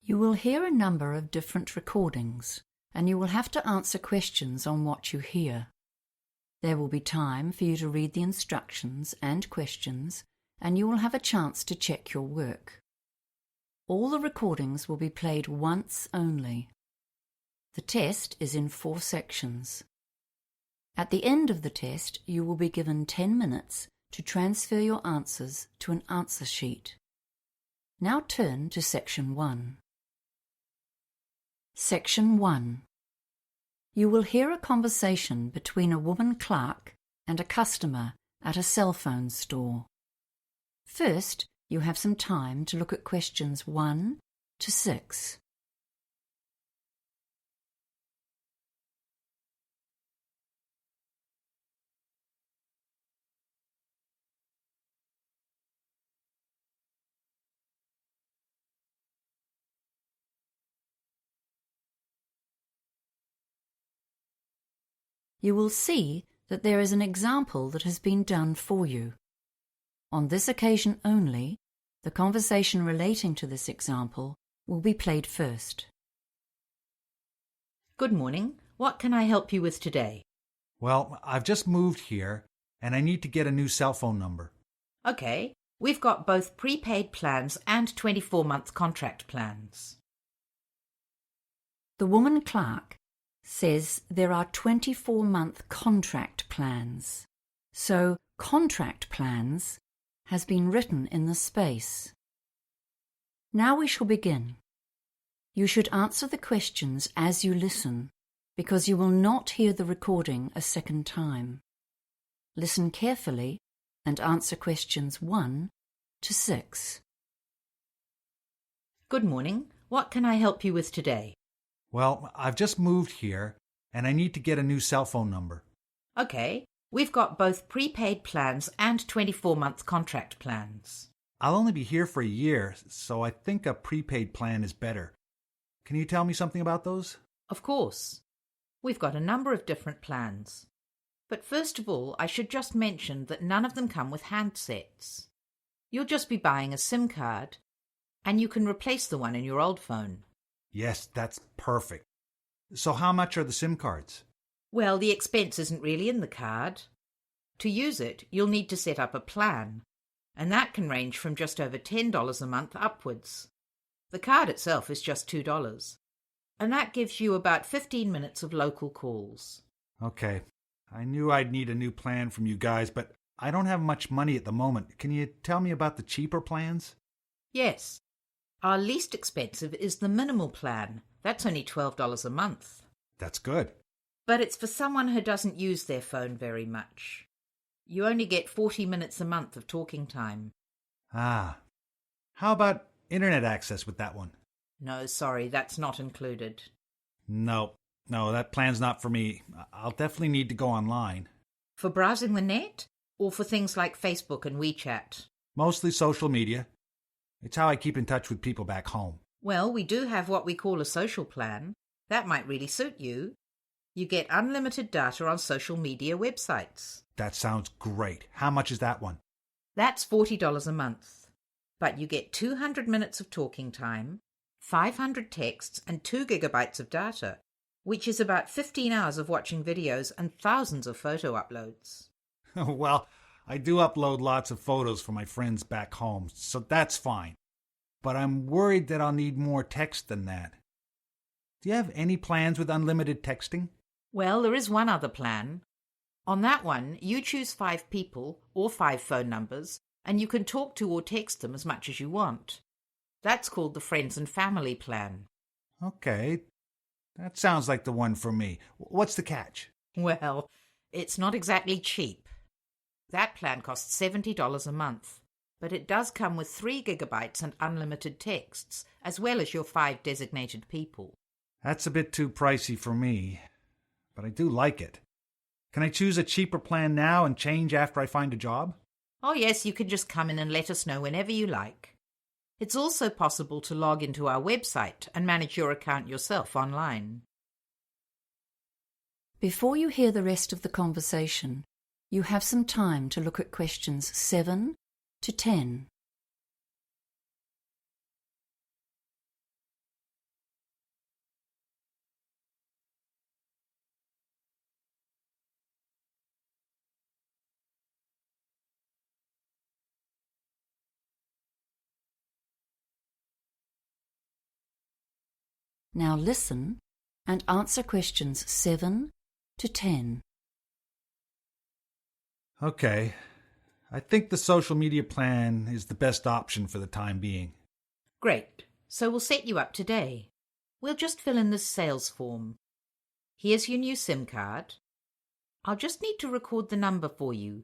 You will hear a number of different recordings, and you will have to answer questions on what you hear. There will be time for you to read the instructions and questions, and you will have a chance to check your work. All the recordings will be played once only. The test is in 4 sections. At the end of the test, you will be given 10 minutes to transfer your answers to an answer sheet. Now turn to Section 1. Section 1. You will hear a conversation between a woman clerk and a customer at a cell phone store. First, you have some time to look at questions 1 to 6. You will see that there is an example that has been done for you. On this occasion only, the conversation relating to this example will be played first. Good morning. What can I help you with today? Well, I've just moved here, and I need to get a new cell phone number. Okay, we've got both prepaid plans and 24-month contract plans. The woman clerk says there are 24-month contract plans. So contract plans has been written in the space. Now we shall begin. You should answer the questions as you listen, because you will not hear the recording a second time. Listen carefully and answer questions 1 to 6. Good morning. What can I help you with today? Well, I've just moved here, and I need to get a new cell phone number. Okay, we've got both prepaid plans and 24-month contract plans. I'll only be here for a year, so I think a prepaid plan is better. Can you tell me something about those? Of course. We've got a number of different plans. But first of all, I should just mention that none of them come with handsets. You'll just be buying a SIM card, and you can replace the one in your old phone. Yes, that's perfect. So how much are the SIM cards? Well, the expense isn't really in the card. To use it, you'll need to set up a plan, and that can range from just over $10 a month upwards. The card itself is just $2, and that gives you about 15 minutes of local calls. Okay, I knew I'd need a new plan from you guys, but I don't have much money at the moment. Can you tell me about the cheaper plans? Yes. Our least expensive is the minimal plan. That's only $12 a month. That's good. But it's for someone who doesn't use their phone very much. You only get 40 minutes a month of talking time. Ah. How about internet access with that one? No, sorry, that's not included. No, that plan's not for me. I'll definitely need to go online. For browsing the net? Or for things like Facebook and WeChat? Mostly social media. It's how I keep in touch with people back home. Well, we do have what we call a social plan. That might really suit you. You get unlimited data on social media websites. That sounds great. How much is that one? That's $40 a month. But you get 200 minutes of talking time, 500 texts, and 2 gigabytes of data, which is about 15 hours of watching videos and thousands of photo uploads. Well, I do upload lots of photos for my friends back home, so that's fine. But I'm worried that I'll need more text than that. Do you have any plans with unlimited texting? Well, there is one other plan. On that one, you choose 5 people or 5 phone numbers, and you can talk to or text them as much as you want. That's called the Friends and Family plan. Okay, that sounds like the one for me. What's the catch? Well, it's not exactly cheap. That plan costs $70 a month, but it does come with 3 gigabytes and unlimited texts, as well as your 5 designated people. That's a bit too pricey for me, but I do like it. Can I choose a cheaper plan now and change after I find a job? Oh yes, you can just come in and let us know whenever you like. It's also possible to log into our website and manage your account yourself online. Before you hear the rest of the conversation, you have some time to look at questions 7 to 10. Now listen and answer questions 7 to 10. Okay. I think the social media plan is the best option for the time being. Great. So we'll set you up today. We'll just fill in this sales form. Here's your new SIM card. I'll just need to record the number for you.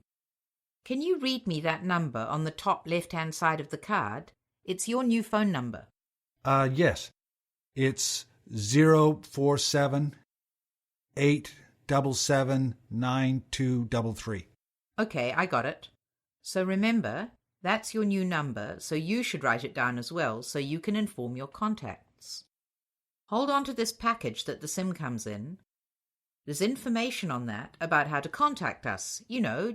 Can you read me that number on the top left-hand side of the card? It's your new phone number. Yes. It's 047 877 9233. Okay, I got it. So remember, that's your new number, so you should write it down as well so you can inform your contacts. Hold on to this package that the SIM comes in. There's information on that about how to contact us,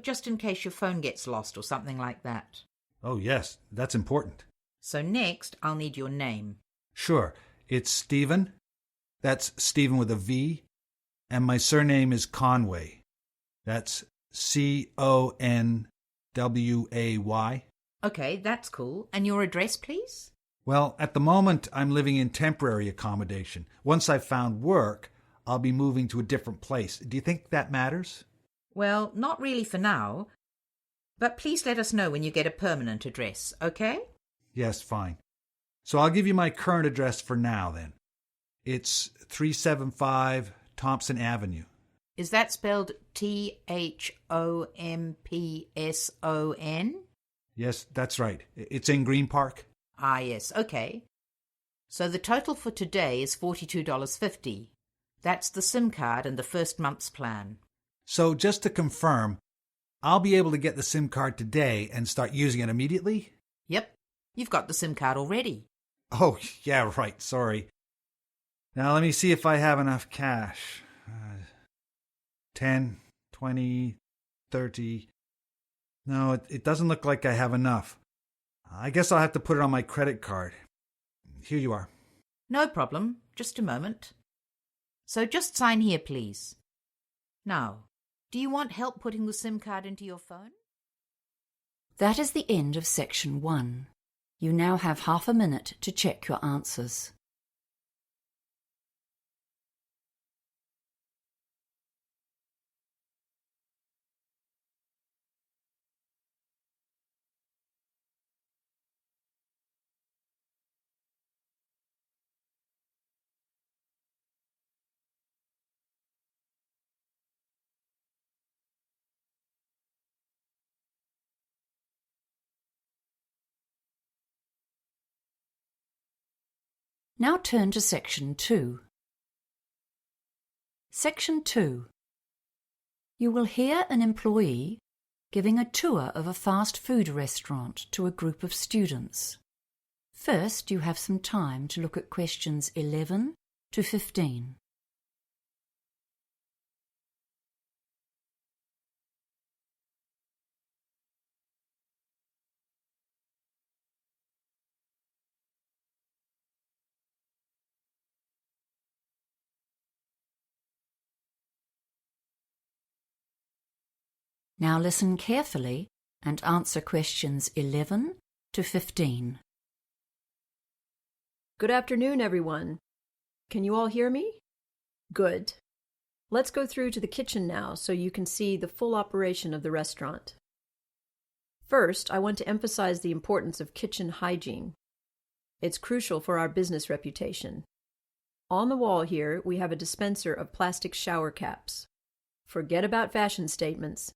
just in case your phone gets lost or something like that. Oh, yes, that's important. So next, I'll need your name. Sure. It's Stephen. That's Stephen with a V. And my surname is Conway. That's Conway. Okay, that's cool. And your address, please? Well, at the moment, I'm living in temporary accommodation. Once I've found work, I'll be moving to a different place. Do you think that matters? Well, not really for now. But please let us know when you get a permanent address, okay? Yes, fine. So I'll give you my current address for now, then. It's 375 Thompson Avenue. Is that spelled Thompson? Yes, that's right. It's in Green Park. Ah, yes, okay. So the total for today is $42.50. That's the SIM card and the first month's plan. So just to confirm, I'll be able to get the SIM card today and start using it immediately? Yep, you've got the SIM card already. Oh, yeah, right, sorry. Now let me see if I have enough cash. 10, 20, 30. No, it doesn't look like I have enough. I guess I'll have to put it on my credit card. Here you are. No problem. Just a moment. So just sign here, please. Now, do you want help putting the SIM card into your phone? That is the end of section 1. You now have half a minute to check your answers. Now turn to Section 2. Section 2. You will hear an employee giving a tour of a fast food restaurant to a group of students. First, you have some time to look at questions 11 to 15. Now listen carefully and answer questions 11 to 15. Good afternoon, everyone. Can you all hear me? Good. Let's go through to the kitchen now so you can see the full operation of the restaurant. First, I want to emphasize the importance of kitchen hygiene. It's crucial for our business reputation. On the wall here, we have a dispenser of plastic shower caps. Forget about fashion statements.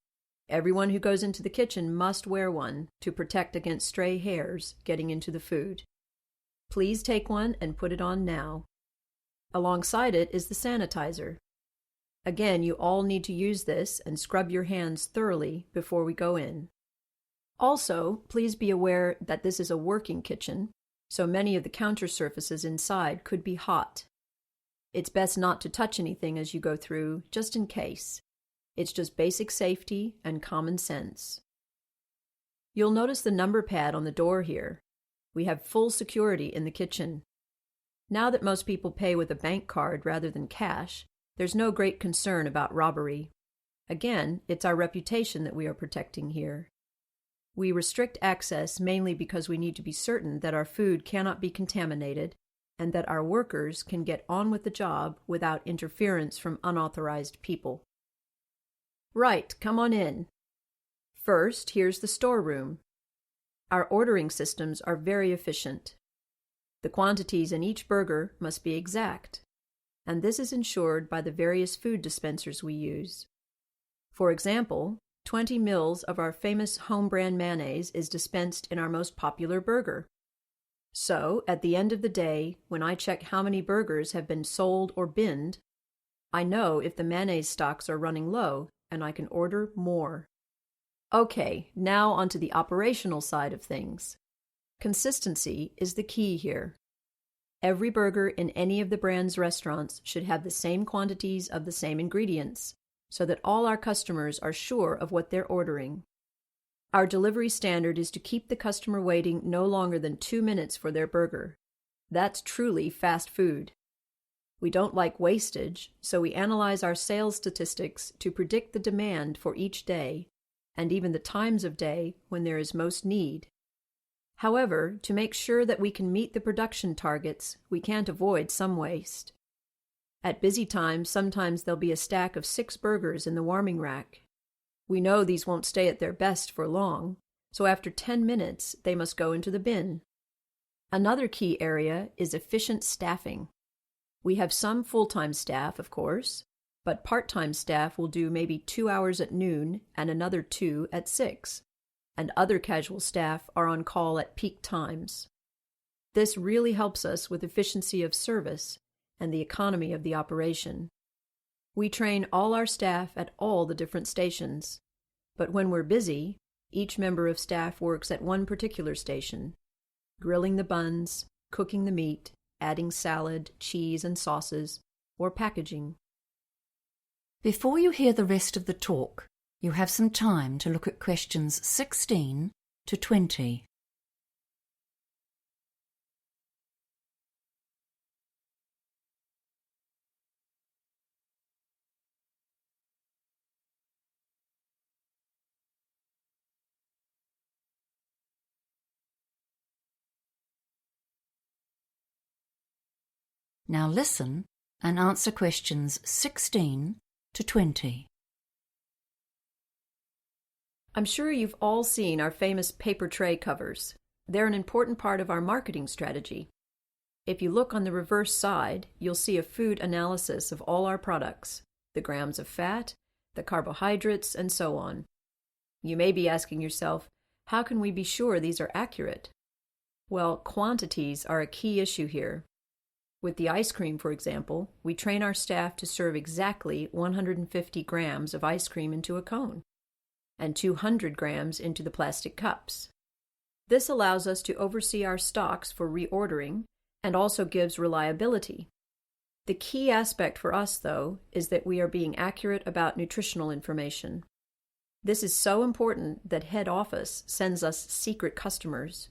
Everyone who goes into the kitchen must wear one to protect against stray hairs getting into the food. Please take one and put it on now. Alongside it is the sanitizer. Again, you all need to use this and scrub your hands thoroughly before we go in. Also, please be aware that this is a working kitchen, so many of the counter surfaces inside could be hot. It's best not to touch anything as you go through, just in case. It's just basic safety and common sense. You'll notice the number pad on the door here. We have full security in the kitchen. Now that most people pay with a bank card rather than cash, there's no great concern about robbery. Again, it's our reputation that we are protecting here. We restrict access mainly because we need to be certain that our food cannot be contaminated and that our workers can get on with the job without interference from unauthorized people. Right, come on in. First, here's the storeroom. Our ordering systems are very efficient. The quantities in each burger must be exact, and this is ensured by the various food dispensers we use. For example, 20 mils of our famous home brand mayonnaise is dispensed in our most popular burger. So, at the end of the day, when I check how many burgers have been sold or binned, I know if the mayonnaise stocks are running low, and I can order more. Okay, now onto the operational side of things. Consistency is the key here. Every burger in any of the brand's restaurants should have the same quantities of the same ingredients, so that all our customers are sure of what they're ordering. Our delivery standard is to keep the customer waiting no longer than 2 minutes for their burger. That's truly fast food. We don't like wastage, so we analyze our sales statistics to predict the demand for each day, and even the times of day when there is most need. However, to make sure that we can meet the production targets, we can't avoid some waste. At busy times, sometimes there'll be a stack of 6 burgers in the warming rack. We know these won't stay at their best for long, so after 10 minutes, they must go into the bin. Another key area is efficient staffing. We have some full-time staff, of course, but part-time staff will do maybe 2 hours at noon and another 2 at 6, and other casual staff are on call at peak times. This really helps us with efficiency of service and the economy of the operation. We train all our staff at all the different stations, but when we're busy, each member of staff works at one particular station, grilling the buns, cooking the meat, adding salad, cheese, and sauces, or packaging. Before you hear the rest of the talk, you have some time to look at questions 16 to 20. Now listen and answer questions 16 to 20. I'm sure you've all seen our famous paper tray covers. They're an important part of our marketing strategy. If you look on the reverse side, you'll see a food analysis of all our products, the grams of fat, the carbohydrates, and so on. You may be asking yourself, how can we be sure these are accurate? Well, quantities are a key issue here. With the ice cream, for example, we train our staff to serve exactly 150 grams of ice cream into a cone, and 200 grams into the plastic cups. This allows us to oversee our stocks for reordering and also gives reliability. The key aspect for us, though, is that we are being accurate about nutritional information. This is so important that head office sends us secret customers.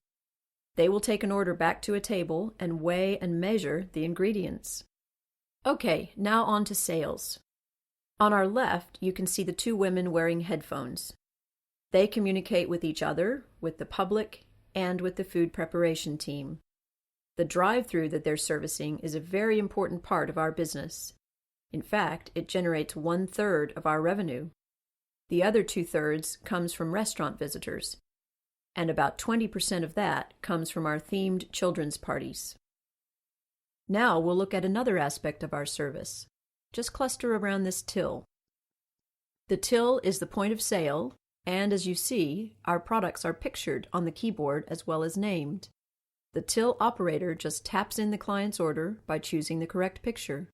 They will take an order back to a table and weigh and measure the ingredients. Okay, now on to sales. On our left, you can see the 2 women wearing headphones. They communicate with each other, with the public, and with the food preparation team. The drive-through that they're servicing is a very important part of our business. In fact, it generates 1/3 of our revenue. The other 2/3 comes from restaurant visitors, and about 20% of that comes from our themed children's parties. Now we'll look at another aspect of our service. Just cluster around this till. The till is the point of sale, and as you see, our products are pictured on the keyboard as well as named. The till operator just taps in the client's order by choosing the correct picture.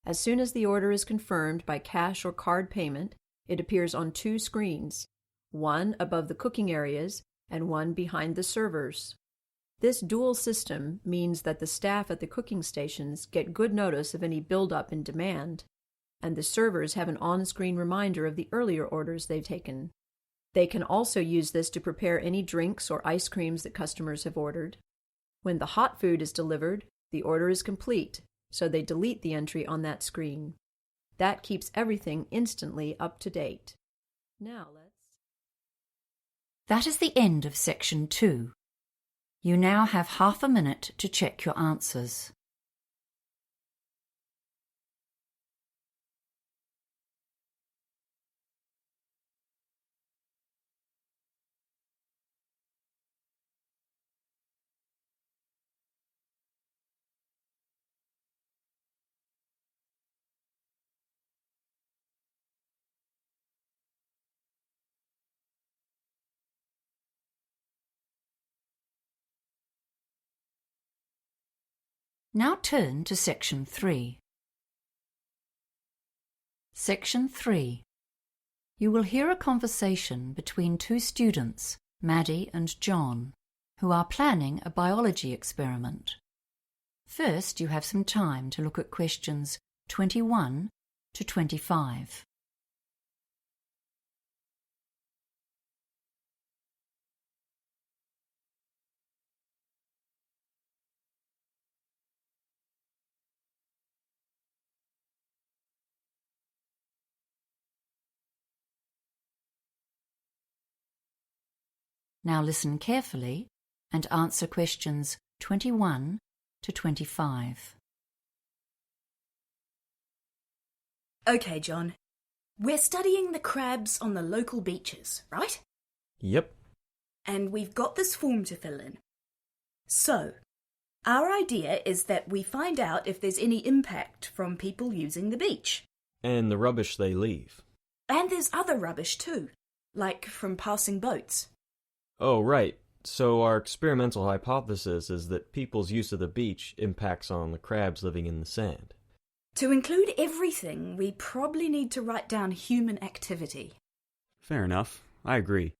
As soon as the order is confirmed by cash or card payment, it appears on 2 screens, one above the cooking areas and one behind the servers. This dual system means that the staff at the cooking stations get good notice of any buildup in demand, and the servers have an on-screen reminder of the earlier orders they've taken. They can also use this to prepare any drinks or ice creams that customers have ordered. When the hot food is delivered, the order is complete, so they delete the entry on that screen. That keeps everything instantly up to date. Now That is the end of section 2. You now have half a minute to check your answers. Now turn to Section 3. Section 3. You will hear a conversation between two students, Maddie and John, who are planning a biology experiment. First, you have some time to look at questions 21 to 25. Now listen carefully and answer questions 21 to 25. Okay, John. We're studying the crabs on the local beaches, right? Yep. And we've got this form to fill in. So, our idea is that we find out if there's any impact from people using the beach. And the rubbish they leave. And there's other rubbish too, like from passing boats. Oh, right. So our experimental hypothesis is that people's use of the beach impacts on the crabs living in the sand. To include everything, we probably need to write down human activity. Fair enough. I agree.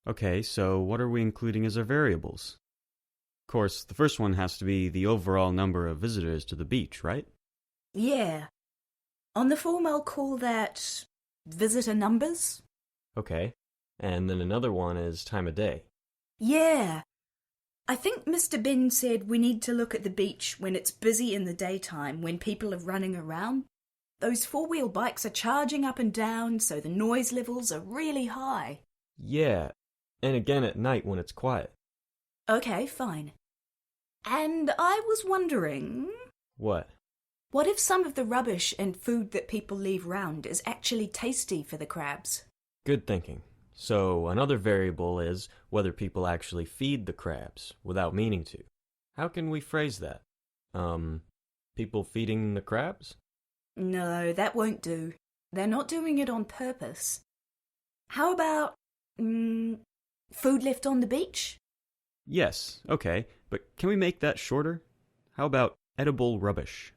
Okay, so what are we including as our variables? Of course, the first one has to be the overall number of visitors to the beach, right? Yeah. On the form, I'll call that visitor numbers. Okay. And then another one is time of day. Yeah. I think Mr. Ben said we need to look at the beach when it's busy in the daytime, when people are running around. Those four-wheel bikes are charging up and down, so the noise levels are really high. Yeah. And again at night when it's quiet. Okay, fine. And I was wondering... What? What if some of the rubbish and food that people leave round is actually tasty for the crabs? Good thinking. So another variable is whether people actually feed the crabs without meaning to. How can we phrase that? People feeding the crabs? No, that won't do. They're not doing it on purpose. How about, food left on the beach? Yes, okay, but can we make that shorter? How about edible rubbish?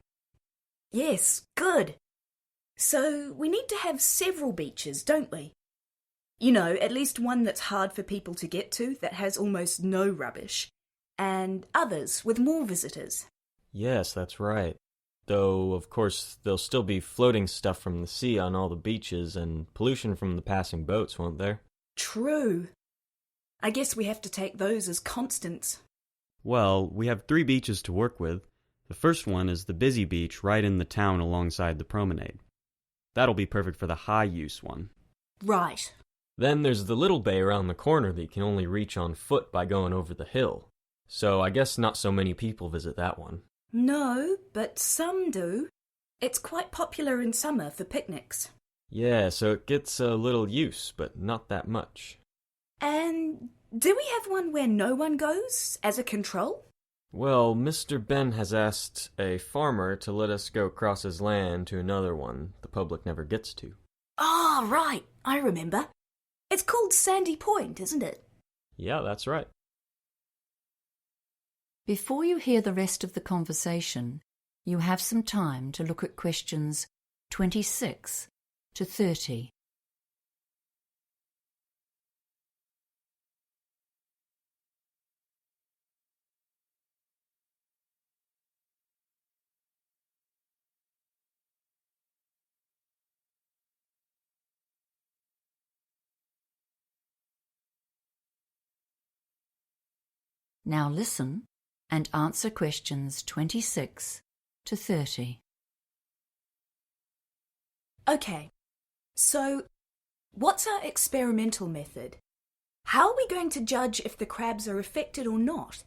Yes, good. So we need to have several beaches, don't we? You know, at least one that's hard for people to get to, that has almost no rubbish, and others with more visitors. Yes, that's right. Though, of course, there'll still be floating stuff from the sea on all the beaches and pollution from the passing boats, won't there? True. I guess we have to take those as constants. Well, we have 3 beaches to work with. The first one is the busy beach right in the town alongside the promenade. That'll be perfect for the high-use one. Right. Then there's the little bay around the corner that you can only reach on foot by going over the hill. So I guess not so many people visit that one. No, but some do. It's quite popular in summer for picnics. Yeah, so it gets a little use, but not that much. And do we have one where no one goes, as a control? Well, Mr. Ben has asked a farmer to let us go across his land to another one the public never gets to. Ah, right, I remember. It's called Sandy Point, isn't it? Yeah, that's right. Before you hear the rest of the conversation, you have some time to look at questions 26 to 30. Now listen and answer questions 26 to 30. Okay, so what's our experimental method? How are we going to judge if the crabs are affected or not?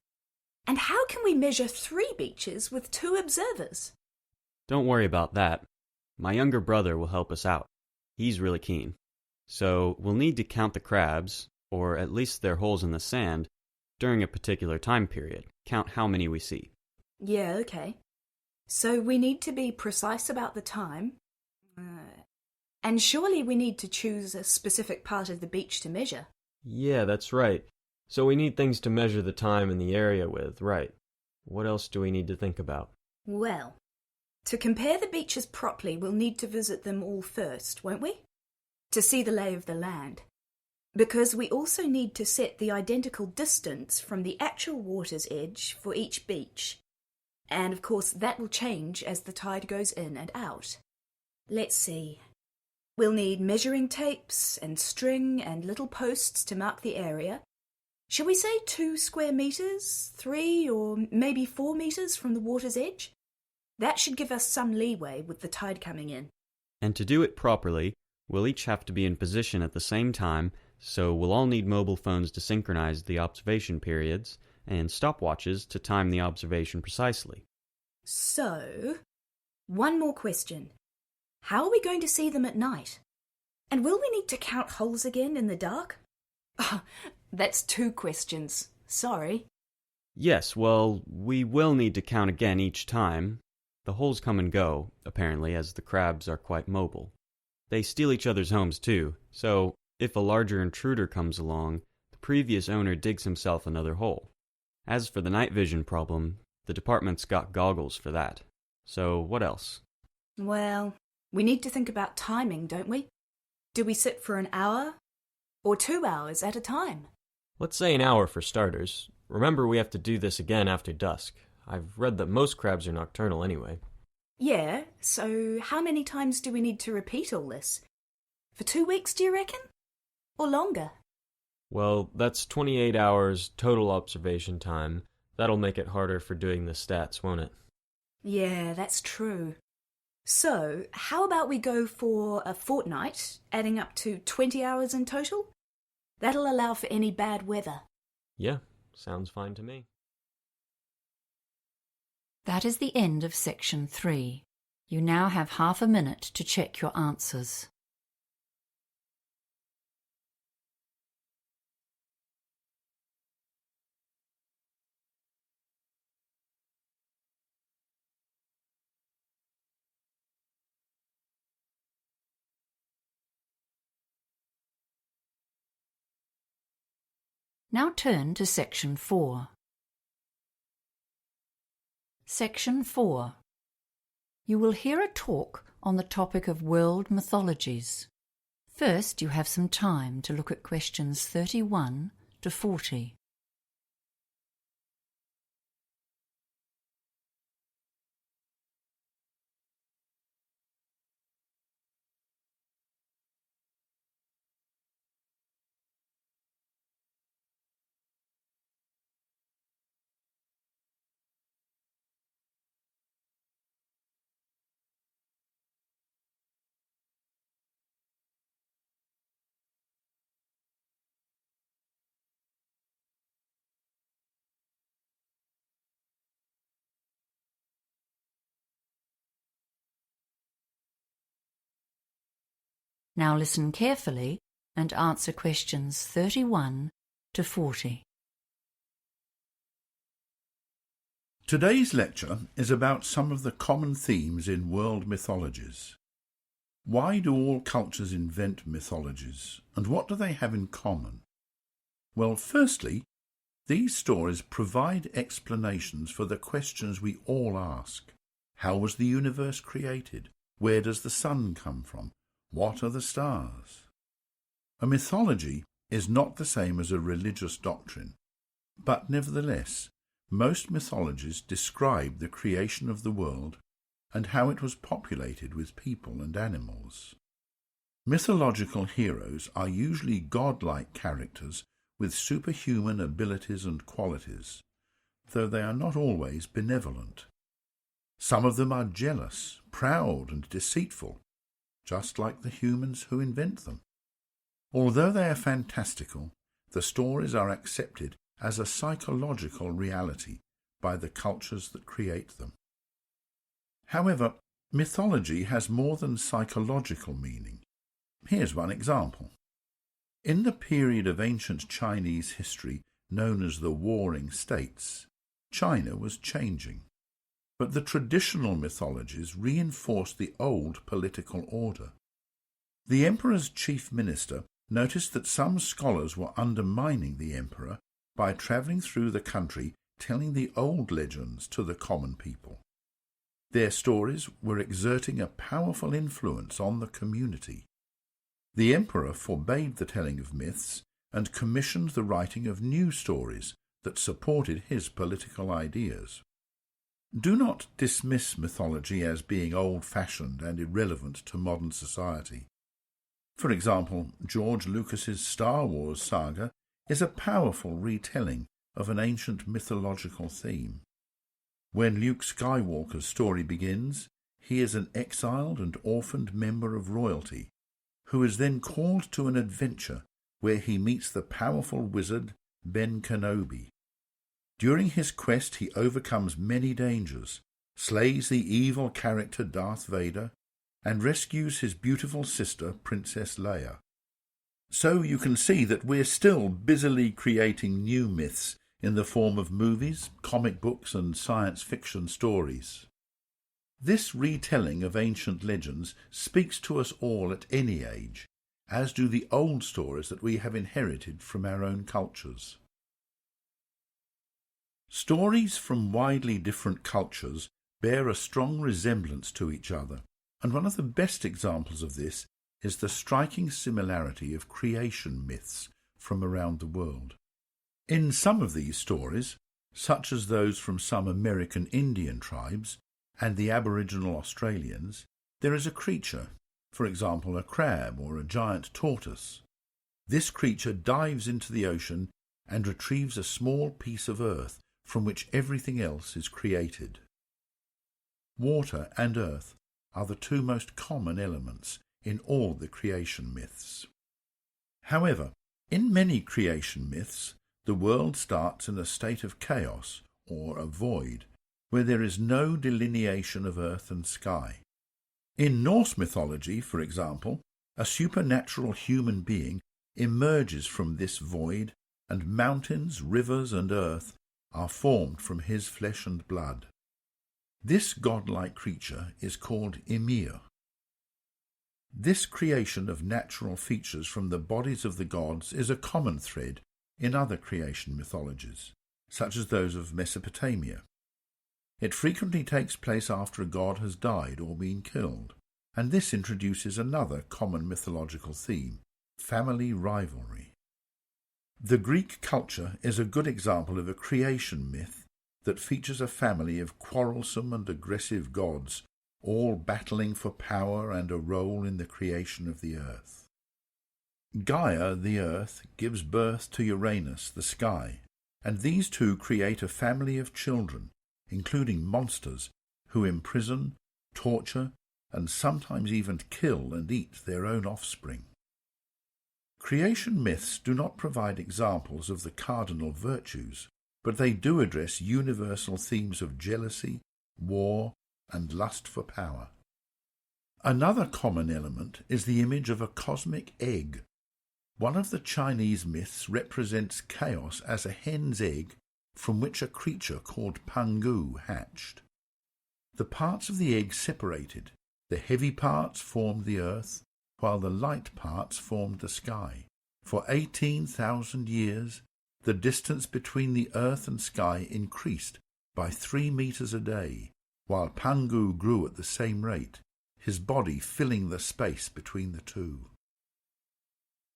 And how can we measure 3 beaches with 2 observers? Don't worry about that. My younger brother will help us out. He's really keen. So we'll need to count the crabs, or at least their holes in the sand, during a particular time period. Count how many we see. Yeah, okay. So we need to be precise about the time. And surely we need to choose a specific part of the beach to measure. Yeah, that's right. So we need things to measure the time and the area with, right. What else do we need to think about? Well, to compare the beaches properly, we'll need to visit them all first, won't we? To see the lay of the land. Because we also need to set the identical distance from the actual water's edge for each beach. And of course, that will change as the tide goes in and out. Let's see. We'll need measuring tapes and string and little posts to mark the area. Shall we say 2 square meters, 3 or maybe 4 meters from the water's edge? That should give us some leeway with the tide coming in. And to do it properly, we'll each have to be in position at the same time, so we'll all need mobile phones to synchronize the observation periods and stopwatches to time the observation precisely. So, one more question. How are we going to see them at night? And will we need to count holes again in the dark? Oh, that's 2 questions. Sorry. Yes, well, we will need to count again each time. The holes come and go, apparently, as the crabs are quite mobile. They steal each other's homes too, so if a larger intruder comes along, the previous owner digs himself another hole. As for the night vision problem, the department's got goggles for that. So what else? Well, we need to think about timing, don't we? Do we sit for an hour? Or 2 hours at a time? Let's say an hour for starters. Remember, we have to do this again after dusk. I've read that most crabs are nocturnal anyway. Yeah, so how many times do we need to repeat all this? For 2 weeks, do you reckon? Or longer? Well, that's 28 hours total observation time. That'll make it harder for doing the stats, won't it? Yeah, that's true. So, how about we go for a fortnight, adding up to 20 hours in total? That'll allow for any bad weather. Yeah, sounds fine to me. That is the end of section 3. You now have half a minute to check your answers. Now turn to section 4. Section 4. You will hear a talk on the topic of world mythologies. First, you have some time to look at questions 31 to 40. Now listen carefully and answer questions 31 to 40. Today's lecture is about some of the common themes in world mythologies. Why do all cultures invent mythologies, and what do they have in common? Well, firstly, these stories provide explanations for the questions we all ask. How was the universe created? Where does the sun come from? What are the stars? A mythology is not the same as a religious doctrine, but nevertheless, most mythologies describe the creation of the world and how it was populated with people and animals. Mythological heroes are usually godlike characters with superhuman abilities and qualities, though they are not always benevolent. Some of them are jealous, proud, and deceitful, just like the humans who invent them. Although they are fantastical, the stories are accepted as a psychological reality by the cultures that create them. However, mythology has more than psychological meaning. Here's one example. In the period of ancient Chinese history known as the Warring States, China was changing. But the traditional mythologies reinforced the old political order. The emperor's chief minister noticed that some scholars were undermining the emperor by travelling through the country telling the old legends to the common people. Their stories were exerting a powerful influence on the community. The emperor forbade the telling of myths and commissioned the writing of new stories that supported his political ideas. Do not dismiss mythology as being old-fashioned and irrelevant to modern society. For example, George Lucas's Star Wars saga is a powerful retelling of an ancient mythological theme. When Luke Skywalker's story begins, he is an exiled and orphaned member of royalty, who is then called to an adventure where he meets the powerful wizard Ben Kenobi. During his quest he overcomes many dangers, slays the evil character Darth Vader, and rescues his beautiful sister Princess Leia. So you can see that we're still busily creating new myths in the form of movies, comic books and science fiction stories. This retelling of ancient legends speaks to us all at any age, as do the old stories that we have inherited from our own cultures. Stories from widely different cultures bear a strong resemblance to each other, and one of the best examples of this is the striking similarity of creation myths from around the world. In some of these stories, such as those from some American Indian tribes and the Aboriginal Australians, there is a creature, for example a crab or a giant tortoise. This creature dives into the ocean and retrieves a small piece of earth from which everything else is created. Water and earth are the two most common elements in all the creation myths. However, in many creation myths, the world starts in a state of chaos, or a void, where there is no delineation of earth and sky. In Norse mythology, for example, a supernatural human being emerges from this void, and mountains, rivers, and earth are formed from his flesh and blood. This godlike creature is called Ymir. This creation of natural features from the bodies of the gods is a common thread in other creation mythologies, such as those of Mesopotamia. It frequently takes place after a god has died or been killed, and this introduces another common mythological theme, family rivalry. The Greek culture is a good example of a creation myth that features a family of quarrelsome and aggressive gods, all battling for power and a role in the creation of the earth. Gaia, the earth, gives birth to Uranus, the sky, and these two create a family of children, including monsters, who imprison, torture, and sometimes even kill and eat their own offspring. Creation myths do not provide examples of the cardinal virtues, but they do address universal themes of jealousy, war, and lust for power. Another common element is the image of a cosmic egg. One of the Chinese myths represents chaos as a hen's egg from which a creature called Pangu hatched. The parts of the egg separated. The heavy parts formed the earth, while the light parts formed the sky. For 18,000 years, the distance between the earth and sky increased by 3 meters a day, while Pangu grew at the same rate, his body filling the space between the two.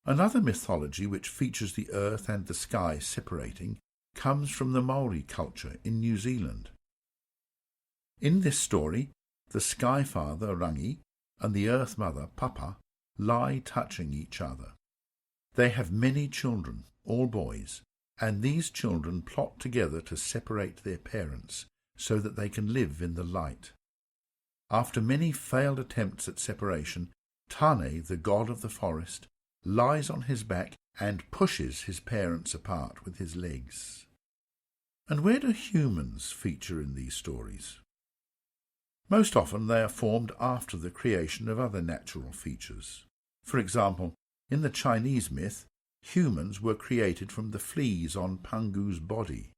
Another mythology which features the earth and the sky separating comes from the Maori culture in New Zealand. In this story, the Sky Father Rangi and the Earth Mother Papa lie touching each other. They have many children, all boys, and these children plot together to separate their parents so that they can live in the light. After many failed attempts at separation, Tane, the god of the forest, lies on his back and pushes his parents apart with his legs. And where do humans feature in these stories? Most often they are formed after the creation of other natural features. For example, in the Chinese myth, humans were created from the fleas on Pangu's body.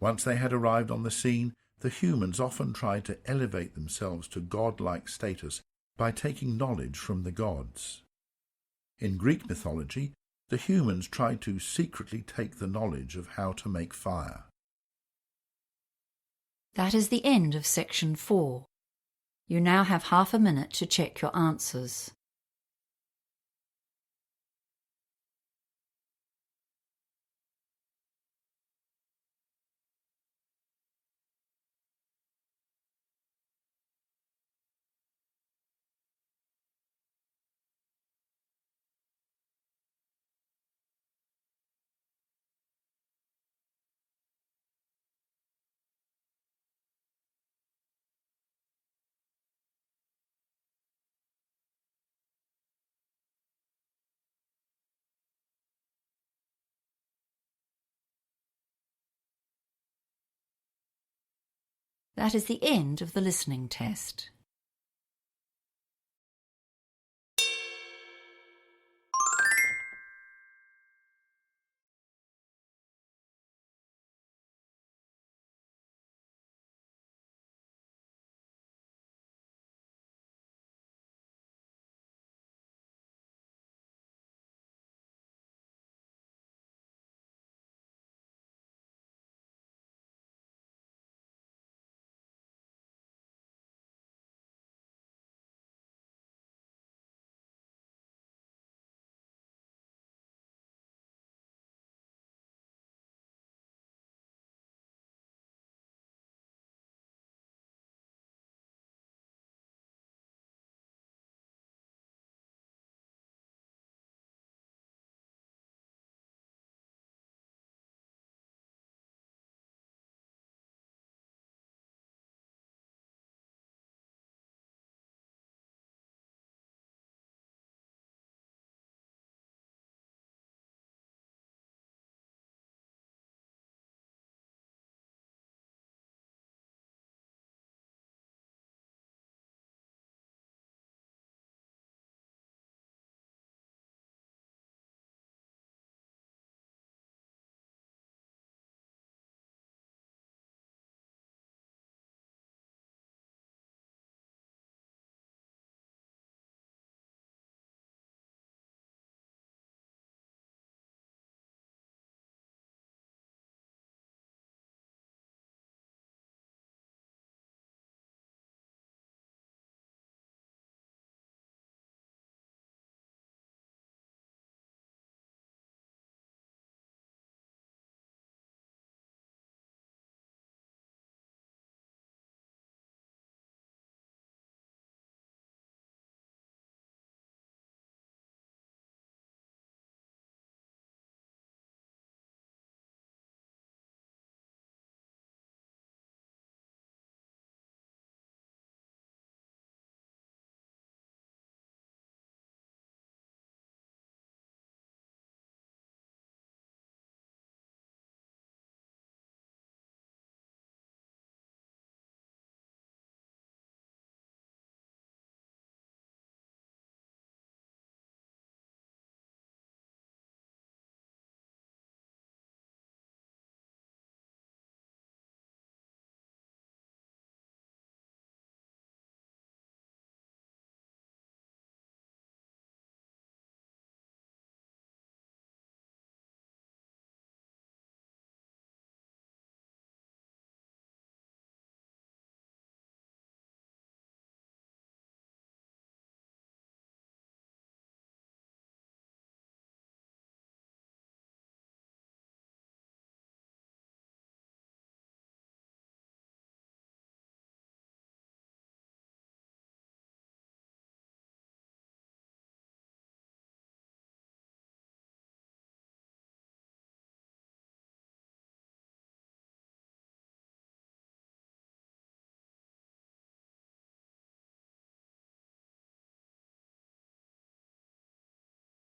Once they had arrived on the scene, the humans often tried to elevate themselves to godlike status by taking knowledge from the gods. In Greek mythology, the humans tried to secretly take the knowledge of how to make fire. That is the end of section 4. You now have half a minute to check your answers. That is the end of the listening test.